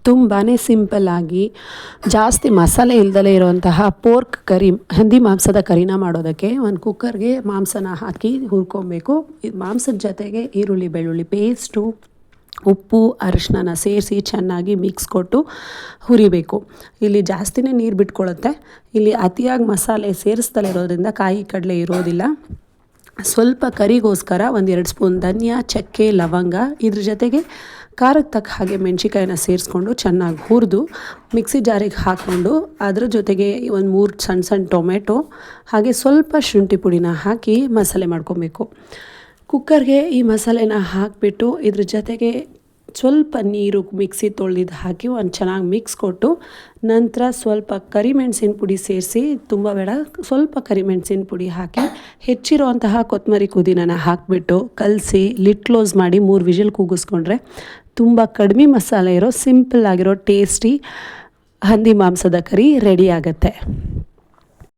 ತುಂಬಾ ಸಿಂಪಲ್ಲಾಗಿ ಜಾಸ್ತಿ ಮಸಾಲೆ ಇಲ್ದಲೇ ಇರುವಂತಹ ಪೋರ್ಕ್ ಕರಿ, ಹಂದಿ ಮಾಂಸದ ಕರಿನ ಮಾಡೋದಕ್ಕೆ ಒಂದು ಕುಕ್ಕರ್ಗೆ ಮಾಂಸನ ಹಾಕಿ ಹುರ್ಕೊಬೇಕು. ಇದು ಮಾಂಸದ ಜೊತೆಗೆ ಈರುಳ್ಳಿ ಬೆಳ್ಳುಳ್ಳಿ ಪೇಸ್ಟು, ಉಪ್ಪು, ಅರಿಶಿನ ಸೇರಿಸಿ ಚೆನ್ನಾಗಿ ಮಿಕ್ಸ್ ಕೊಟ್ಟು ಹುರಿಬೇಕು. ಇಲ್ಲಿ ಜಾಸ್ತಿನೇ ನೀರು ಬಿಟ್ಕೊಳ್ಳುತ್ತೆ. ಇಲ್ಲಿ ಅತಿಯಾಗಿ ಮಸಾಲೆ ಸೇರಿಸ್ದಲೇ ಇರೋದ್ರಿಂದ ಕಾಯಿ ಕಡಲೆ ಇರೋದಿಲ್ಲ. ಸ್ವಲ್ಪ ಕರಿಗೋಸ್ಕರ 1-2 ಸ್ಪೂನ್ ಧನಿಯಾ, ಚಕ್ಕೆ, ಲವಂಗ, ಇದ್ರ ಜೊತೆಗೆ ಖಾರಕ್ಕೆ ತಕ್ಕ ಹಾಗೆ ಮೆಣಸಿಕಾಯಿನ ಸೇರಿಸ್ಕೊಂಡು ಚೆನ್ನಾಗಿ ಹುರಿದು ಮಿಕ್ಸಿ ಜಾರಿಗೆ ಹಾಕ್ಕೊಂಡು ಅದ್ರ ಜೊತೆಗೆ 1-3 ಸಣ್ಣ ಸಣ್ಣ ಟೊಮೆಟೊ ಹಾಗೆ ಸ್ವಲ್ಪ ಶುಂಠಿ ಪುಡಿನ ಹಾಕಿ ಮಸಾಲೆ ಮಾಡ್ಕೊಬೇಕು. ಕುಕ್ಕರ್ಗೆ ಈ ಮಸಾಲೆನ ಹಾಕಿಬಿಟ್ಟು ಇದ್ರ ಜೊತೆಗೆ ಸ್ವಲ್ಪ ನೀರು ಮಿಕ್ಸಿ ತೊಳೆದಿದ್ದು ಹಾಕಿ ಒಂದು ಚೆನ್ನಾಗಿ ಮಿಕ್ಸ್ ಕೊಟ್ಟು ನಂತರ ಸ್ವಲ್ಪ ಕರಿಮೆಣಸಿನ ಪುಡಿ ಸೇರಿಸಿ, ತುಂಬ ಬೇಡ, ಸ್ವಲ್ಪ ಕರಿಮೆಣಸಿನ ಪುಡಿ ಹಾಕಿ ಹೆಚ್ಚಿರುವಂತಹ ಕೊತ್ತಂಬರಿ ಪುದೀನನ ಹಾಕಿಬಿಟ್ಟು ಕಲಸಿ ಲಿಡ್ ಕ್ಲೋಸ್ ಮಾಡಿ 3 ವಿಷಲ್ ಕೂಗಿಸ್ಕೊಂಡ್ರೆ ತುಂಬ ಕಡಿಮೆ ಮಸಾಲೆ ಇರೋ ಸಿಂಪಲ್ ಆಗಿರೋ ಟೇಸ್ಟಿ ಹಂದಿ ಮಾಂಸದ ಕರಿ ರೆಡಿ ಆಗುತ್ತೆ.